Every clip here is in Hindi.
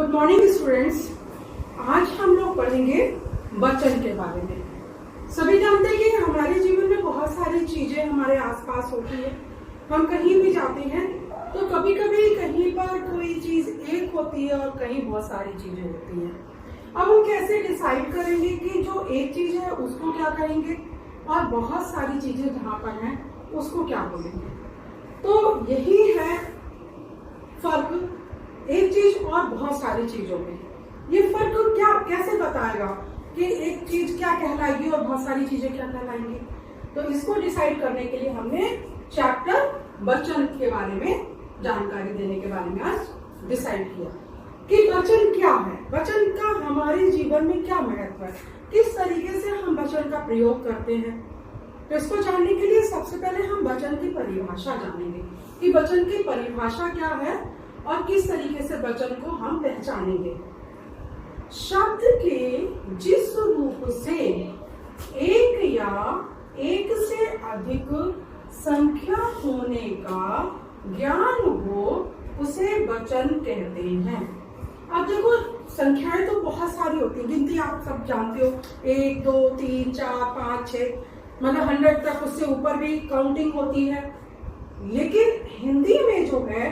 Good morning students. आज हम लोग पढ़ेंगे वचन के बारे में। सभी जानते हैं कि हमारे जीवन में बहुत सारी चीजें हमारे आसपास होती है। हम कहीं भी जाते हैं तो कभी कभी कहीं पर कोई चीज एक होती है और कहीं बहुत सारी चीजें होती हैं। अब हम कैसे डिसाइड करेंगे कि जो एक चीज है उसको क्या कहेंगे और बहुत सारी चीजें जहां पर हैं उसको क्या बोलेंगे। तो यही है फर्क एक चीज और बहुत सारी चीजों में। ये फर्क क्या कैसे बताएगा कि एक चीज क्या कहलाएगी और बहुत सारी चीजें क्या कहलाएंगी। तो इसको डिसाइड करने के लिए हमने चैप्टर वचन के बारे में जानकारी देने के बारे में आज डिसाइड किया कि वचन क्या है, वचन का हमारे जीवन में क्या महत्व है, किस तरीके से हम वचन का प्रयोग करते हैं। तो इसको जानने के लिए सबसे पहले हम वचन की परिभाषा जानेंगे कि वचन की परिभाषा क्या है और किस तरीके से वचन को हम पहचानेंगे। शब्द के जिस रूप से एक या एक से अधिक संख्या होने का ज्ञान हो उसे वचन कहते हैं। अब देखो, संख्याएं तो बहुत सारी होती है, गिनती आप सब जानते हो, 1 2 3 4 5 6 मतलब 100 तक, उससे ऊपर भी काउंटिंग होती है। लेकिन हिंदी में जो है,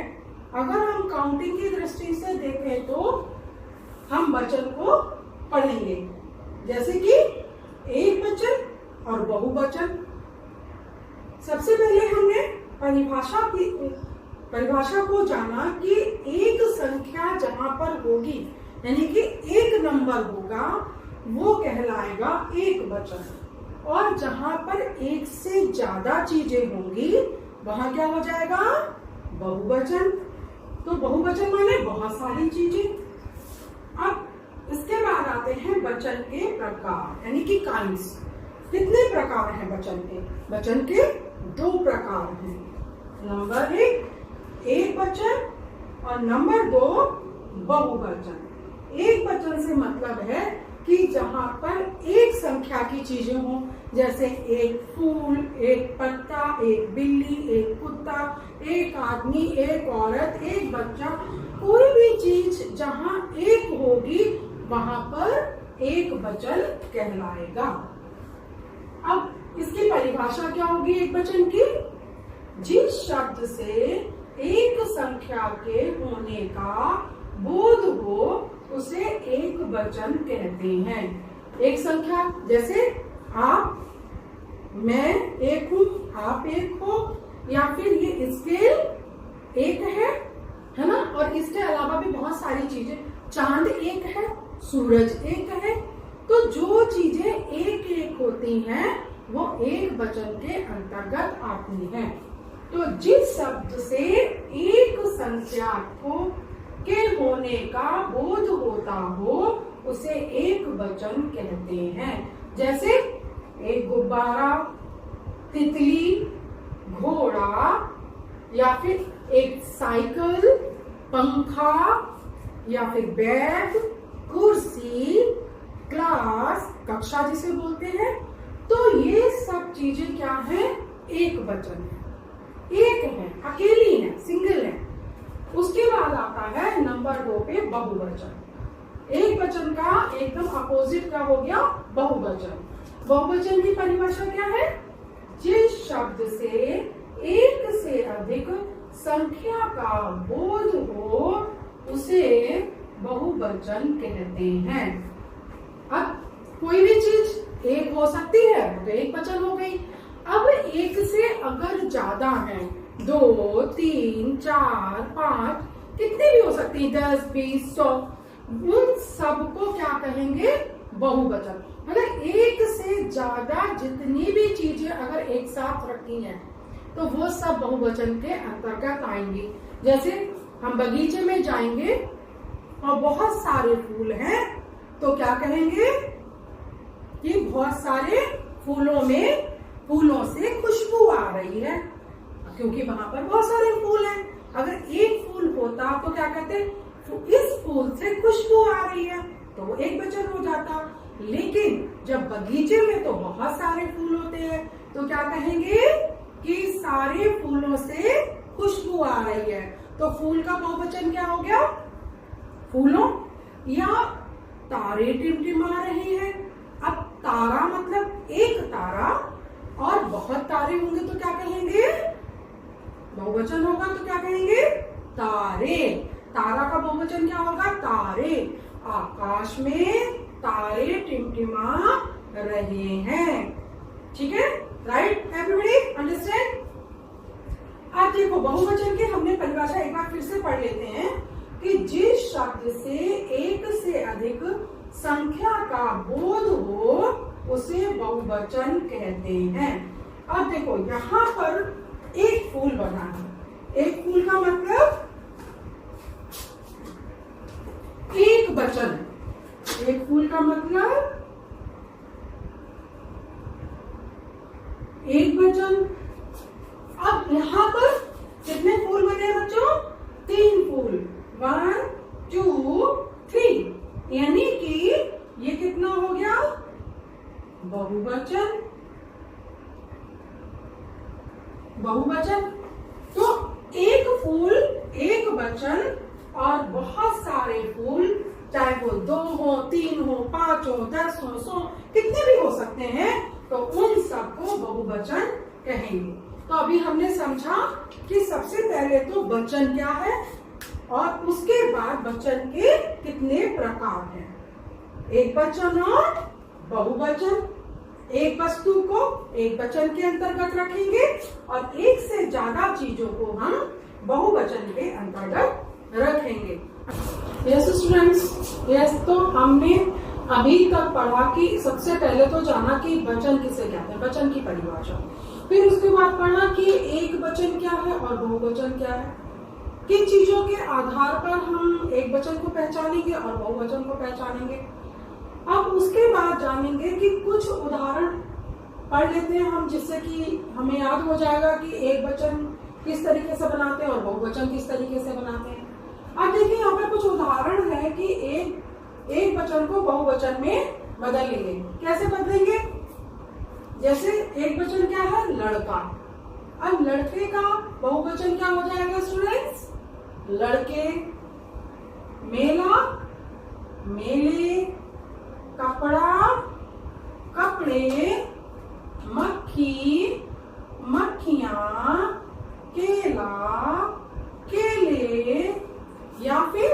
अगर हम काउंटिंग की दृष्टि से देखें तो हम वचन को पढ़ेंगे जैसे कि एक वचन और बहुवचन। सबसे पहले हमने परिभाषा को जाना कि एक संख्या जहां पर होगी, यानी कि एक नंबर होगा, वो कहलाएगा एक वचन। और जहां पर एक से ज्यादा चीजें होंगी वहां क्या हो जाएगा, बहुवचन। तो बहुवचन माने बहुत सारी चीजें। अब इसके बाद आते हैं वचन के प्रकार, यानी कि काइंड्स। कितने प्रकार हैं वचन के? वचन के 2 प्रकार हैं। नंबर 1 एक वचन और नंबर 2 बहुवचन। एक वचन से मतलब है कि जहां पर एक संख्या की चीजें हों, जैसे एक फूल, एक पत्ता, एक बिल्ली, एक कुत्ता, एक आदमी, एक औरत, एक बच्चा, कोई भी चीज जहां एक होगी वहां पर एक वचन कहलाएगा। अब इसकी परिभाषा क्या होगी एक वचन की? जिस शब्द से एक संख्या के होने का बोध हो उसे एक वचन कहते हैं। एक संख्या जैसे आप, मैं एक हूं, आप एक हो, या फिर ये स्केल एक है ना, और इसके अलावा भी बहुत सारी चीजें, चांद एक है, सूरज एक है। तो जो चीजें एक एक होती हैं वो एक वचन के अंतर्गत आती हैं। तो जिस शब्द से एक संख्या को के होने का बोध होता हो उसे एक वचन कहते हैं। जैसे एक गुब्बारा, तितली, घोड़ा, या फिर एक साइकिल, पंखा, या फिर बैग, कुर्सी, क्लास, कक्षा जिसे बोलते हैं। तो ये सब चीजें क्या है, एक वचन है, एक है, अकेली है, सिंगल है। उसके बाद आता है नंबर 2 पे बहुवचन। एक वचन का एकदम अपोजिट क्या हो गया, बहुवचन। बहुवचन की परिभाषा क्या है? जिस शब्द से एक से अधिक संख्या का बोध हो उसे बहुवचन कहते हैं। अब कोई भी चीज एक हो सकती है तो एक वचन हो गई। अब एक से अगर ज्यादा है, 2 3 4 5, कितनी भी हो सकती है, 10 20 100, उन सबको क्या कहेंगे, बहुवचन। मतलब एक से ज्यादा जितनी भी चीजें अगर एक साथ रखी हैं तो वो सब बहुवचन के अंतर्गत आएंगी। जैसे हम बगीचे में जाएंगे और बहुत सारे फूल हैं तो क्या कहेंगे कि बहुत सारे फूलों से खुशबू आ रही है, क्योंकि वहां पर बहुत सारे फूल हैं। अगर एक फूल होता तो क्या कहते, इस फूल से खुशबू आ रही है, तो वो एक वचन हो जाता। लेकिन जब बगीचे में तो बहुत सारे फूल होते हैं तो क्या कहेंगे कि सारे फूलों से खुशबू आ रही है, तो फूल का बहुवचन क्या हो गया, फूलों या तारे टिमटिमा रहे हैं। अब तारा मतलब एक तारा, और बहुत तारे होंगे तो क्या कहेंगे? बहुवचन होगा तो क्या कहेंगे? तारे। तारा का बहुवचन क्या होगा? तारे। आकाश में तारे टिमटिमा रहे हैं। ठीक है, राइट एवरीबॉडी अंडरस्टैंड? आप देखो बहुवचन की हमने परिभाषा एक बार फिर से पढ़ लेते हैं कि जिस शब्द से एक से अधिक संख्या का बोध हो उसे बहुवचन कहते हैं। अब देखो यहाँ पर एक फूल बना है। एक फूल का मतलब एक वचन। एक फूल का मतलब एक वचन। अब यहाँ पर कितने फूल बने बच्चों? 3 फूल। 1 2 3, यानी कि ये कितना हो गया? बहुवचन। बहुवचन। तो एक फूल एक वचन और बहुत सारे फूल, चाहे वो 2 हो, 3 हो, 5 हो, 10 हो, 100, कितने भी हो सकते हैं, तो उन सबको बहुवचन कहेंगे। तो अभी हमने समझा कि सबसे पहले तो वचन क्या है और उसके बाद वचन के कितने प्रकार हैं। एक वचन और बहुवचन। एक वस्तु को एक वचन के अंतर्गत रखेंगे और एक से ज्यादा चीजों को हम बहुवचन के अंतर्गत रखेंगे। Yes students, yes. तो हमने अभी तक पढ़ा कि सबसे पहले तो जाना कि वचन किसे कहते हैं, वचन की परिभाषा। फिर उसके बाद पढ़ा कि एक वचन क्या है और बहुवचन क्या है, किन चीजों के आधार पर हम एक वचन को पहचानेंगे और बहुवचन को पहचानेंगे। अब उसके बाद जानेंगे कि कुछ उदाहरण पढ़ लेते हैं हम, जिससे कि हमें याद हो जाएगा कि एक वचन किस तरीके से बनाते हैं और बहुवचन किस तरीके से बनाते हैं। अब देखिए यहाँ पर कुछ उदाहरण है कि एक वचन को बहुवचन में बदल लेंगे। कैसे बदलेंगे? जैसे एक वचन क्या है? लड़का। अब लड़के का बहुवचन क्या हो जाएगा स्टूडेंट्स? लड़के। मेला, मेले। कपड़ा, कपड़े। मक्खी, मक्खियां। केला, केले। या फिर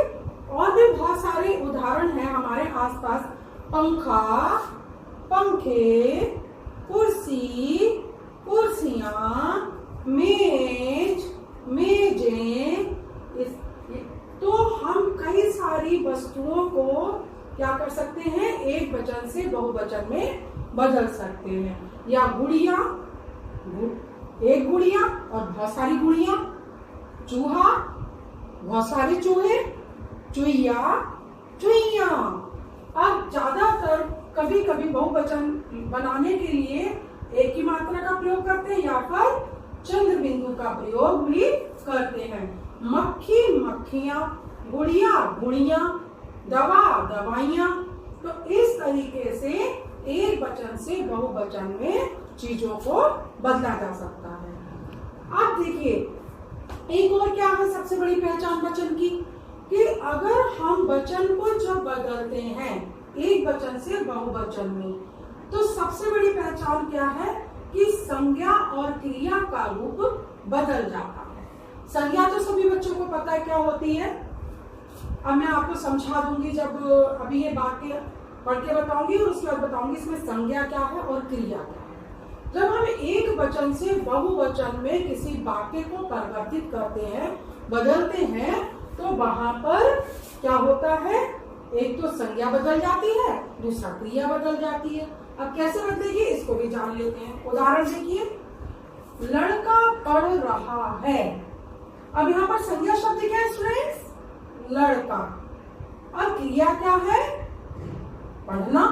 और भी बहुत सारे उदाहरण हैं हमारे आसपास। पंखा, पंखे। कुर्सी, कुर्सियां। मेज, मेजें। तो हम कई सारी वस्तुओं को क्या कर सकते हैं? एक वचन से बहुवचन में बदल सकते हैं। या गुड़िया, एक गुड़िया और बहुत सारी गुड़िया। चूहा, बहुत सारे चूहे। चुईया, चुईया। अब ज्यादातर कभी कभी बहुवचन बनाने के लिए एक ही मात्रा का प्रयोग करते हैं या फिर चंद्र बिंदु का प्रयोग भी करते हैं। मक्खी, मक्खियां। गुड़िया, गुड़िया। दवा, दवाइयां। तो इस तरीके से एक वचन से बहुवचन में चीजों को बदला जा सकता है। अब देखिए एक और क्या है सबसे बड़ी पहचान वचन की, कि अगर हम वचन को जब बदलते हैं एक वचन से बहुवचन में, तो सबसे बड़ी पहचान क्या है कि संज्ञा और क्रिया का रूप बदल जाता है। संज्ञा तो सभी बच्चों को पता है क्या होती है। अब मैं आपको समझा दूंगी, जब अभी ये वाक्य पढ़ के बताऊंगी और उसके बाद बताऊंगी इसमें संज्ञा क्या है और क्रिया क्या है। जब हम एक वचन से बहुवचन में किसी वाक्य को परिवर्तित करते हैं, बदलते हैं, तो वहां पर क्या होता है? एक तो संज्ञा बदल जाती है, दूसरा क्रिया बदल जाती है। अब कैसे बदलेगी इसको भी जान लेते हैं। उदाहरण देखिए, लड़का पढ़ रहा है। अब यहाँ पर संज्ञा शब्द क्या है स्टूडेंट्स? लड़का। अब क्रिया क्या है? पढ़ना।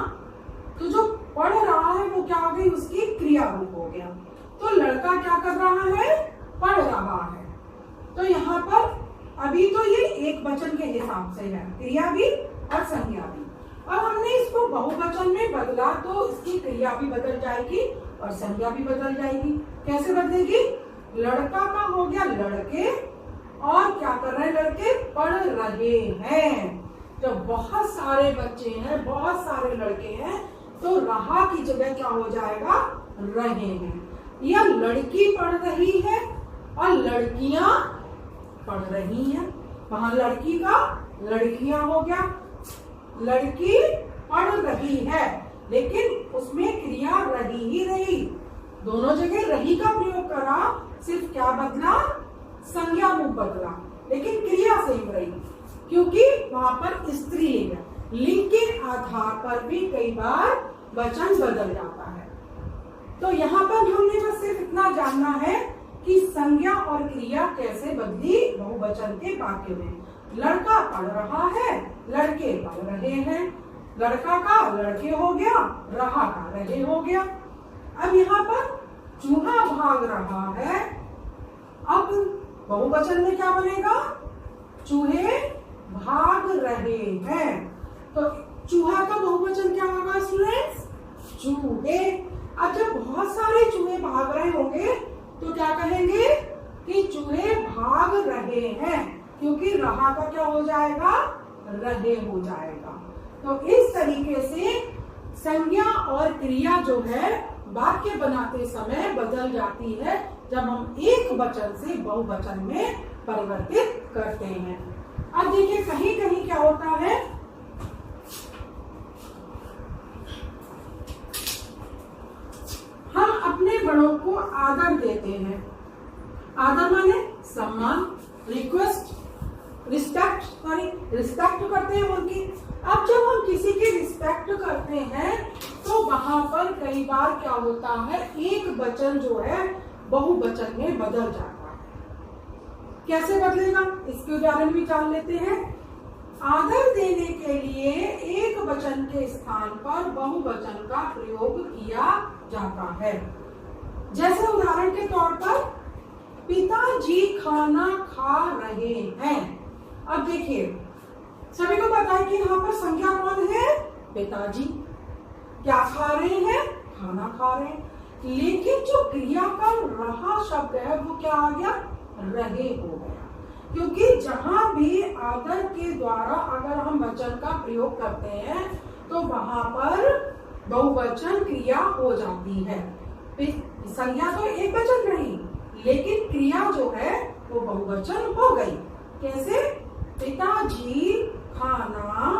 तो जो पढ़ रहा है वो क्या हो गई? उसकी क्रिया रूप हो गया। तो लड़का क्या कर रहा है? पढ़ रहा है। तो यहाँ पर अभी तो ये एक वचन के हिसाब से है, क्रिया भी और संज्ञा भी। अब हमने इसको बहुवचन में बदला तो इसकी क्रिया भी बदल जाएगी और संज्ञा भी बदल जाएगी। कैसे बदलेगी? लड़का का हो गया लड़के, और क्या कर रहे हैं? लड़के पढ़ रहे हैं। जब बहुत सारे बच्चे हैं, बहुत सारे लड़के हैं, तो रहा की जगह क्या हो जाएगा, रहे हैं। या लड़की पढ़ रही है और लड़कियां पढ़ रही हैं, वहां लड़की का लड़कियां हो गया। लड़की पढ़ रही है, लेकिन उसमें क्रिया रही ही रही, दोनों जगह रही का प्रयोग करा, सिर्फ क्या बदला, संज्ञा रूप बदला, लेकिन क्रिया सेम रही, क्योंकि वहां पर स्त्रीलिंग है। लिंग के आधार पर भी कई बार वचन बदल जाता है। तो यहाँ पर हमने बस सिर्फ इतना जानना है कि संज्ञा और क्रिया कैसे बदली बहुवचन के वाक्य में। लड़का पढ़ रहा है, लड़के पढ़ रहे हैं, लड़का का लड़के हो गया, रहा का रहे हो गया। अब यहाँ पर चूहा भाग रहा है, अब बहुवचन में क्या बनेगा, चूहे भाग रहे हैं। तो चूहा का बहुवचन क्या होगा स्टूडेंट्स, चूहे। अब जब बहुत सारे चूहे भाग रहे होंगे तो क्या कहेंगे कि चूहे भाग रहे हैं, क्योंकि रहा का क्या हो जाएगा, रहे हो जाएगा। तो इस तरीके से संज्ञा और क्रिया जो है वाक्य बनाते समय बदल जाती है जब हम एक वचन से बहुवचन में परिवर्तित करते हैं। अब देखिए कहीं कहीं क्या होता है, हम अपने बड़ों को आदर देते हैं। आदर माने सम्मान, रिक्वेस्ट, रिस्पेक्ट करते हैं उनकी। अब जब हम किसी की रिस्पेक्ट करते हैं तो वहां पर कई बार क्या होता है, एक वचन जो है बहुवचन में बदल जाता है। कैसे बदलेगा, इसके उदाहरण भी जान लेते हैं। आदर देने के लिए एक वचन के स्थान पर बहुवचन का प्रयोग किया जाता है। जैसे उदाहरण के तौर पर पिताजी खाना खा रहे हैं। अब देखिए सभी को पता है कि यहाँ पर संज्ञा कौन है, पिताजी। क्या खा रहे हैं, खाना खा रहे हैं, लेकिन जो क्रिया का रहा शब्द है वो क्या आ गया, रहे हो गया। क्योंकि जहां भी आदर के द्वारा अगर हम वचन का प्रयोग करते हैं तो वहां पर बहुवचन क्रिया हो जाती है। संज्ञा तो एक वचन रही, लेकिन क्रिया जो है वो बहुवचन हो गई। कैसे, पिताजी खाना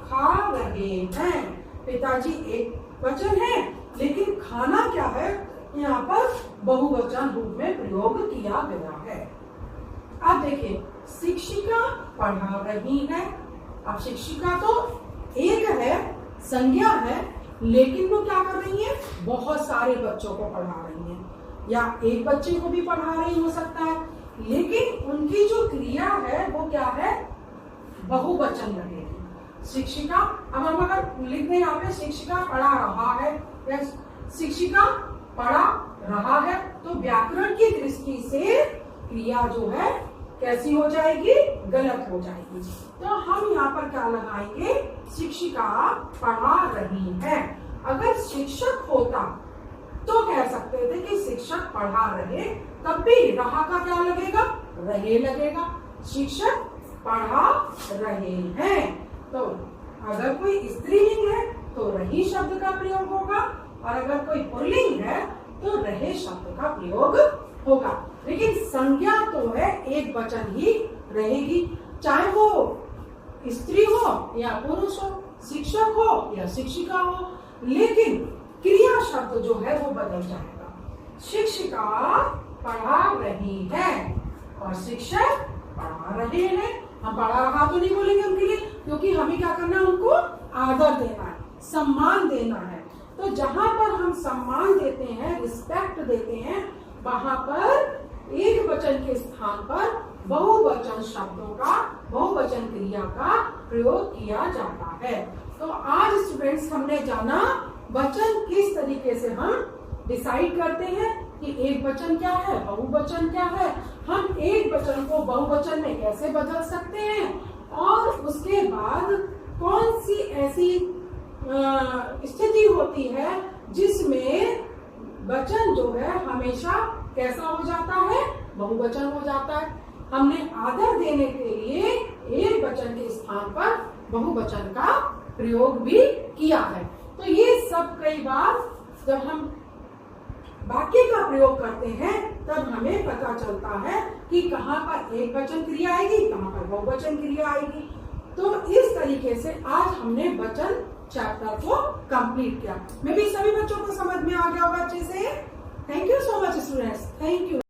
खा रहे हैं। पिताजी एक वचन है, लेकिन खाना क्या है, यहाँ पर बहुवचन रूप में प्रयोग किया गया है। अब देखिए शिक्षिका पढ़ा रही है। अब शिक्षिका तो एक है, संज्ञा है, लेकिन वो क्या कर रही है, बहुत सारे बच्चों को पढ़ा रही है, या एक बच्चे को भी पढ़ा रही हो सकता है, लेकिन उनकी जो क्रिया है वो क्या है, बहुवचन लगेगी। शिक्षिका, अब हम अगर लिख दें यहाँ पे शिक्षिका पढ़ा रहा है या शिक्षिका पढ़ा रहा है, तो व्याकरण की दृष्टि से क्रिया जो है कैसी हो जाएगी, गलत हो जाएगी। तो हम यहाँ पर क्या लगाएंगे, शिक्षिका पढ़ा रही है। अगर शिक्षक होता तो कह सकते थे कि शिक्षक पढ़ा रहे, तब भी रहा का क्या लगेगा, रहे लगेगा। शिक्षक पढ़ा रहे हैं। तो अगर कोई स्त्रीलिंग है तो रही शब्द का प्रयोग होगा, और अगर कोई पुल्लिंग है तो रहे शब्द का प्रयोग होगा। लेकिन संज्ञा तो है एक वचन ही रहेगी, चाहे वो स्त्री हो या पुरुष हो, शिक्षक हो या शिक्षिका हो, लेकिन क्रिया शब्द जो है वो बदल जाएगा। शिक्षिका पढ़ा रही है और शिक्षक पढ़ा रहे हैं। हम पढ़ा रहा तो नहीं बोलेंगे उनके लिए, क्योंकि हमें क्या करना है, उनको आदर देना है, सम्मान देना है। तो जहां पर हम सम्मान देते हैं, रिस्पेक्ट देते हैं, वहां पर एक वचन के स्थान पर बहुवचन शब्दों का, बहुवचन क्रिया का प्रयोग किया जाता है। तो आज स्टूडेंट्स हमने जाना वचन किस तरीके से हम डिसाइड करते हैं कि एक वचन क्या है, बहुवचन क्या है, हम एक वचन को बहुवचन में कैसे बदल सकते हैं, और उसके बाद कौन सी ऐसी स्थिति होती है जिसमें वचन जो है हमेशा कैसा हो जाता है, बहुवचन हो जाता है। हमने आदर देने के लिए एक वचन के स्थान पर बहुवचन का प्रयोग भी किया है। तो ये सब कई बार जब हम वाक्य का प्रयोग करते हैं तब हमें पता चलता है कि कहाँ पर एक वचन क्रिया आएगी, कहाँ पर बहुवचन क्रिया आएगी। तो इस तरीके से आज हमने वचन चैप्टर को कंप्लीट किया। मे बी सभी बच्चों को समझ में आ गया होगा अच्छे से। Thank you so much students, thank you.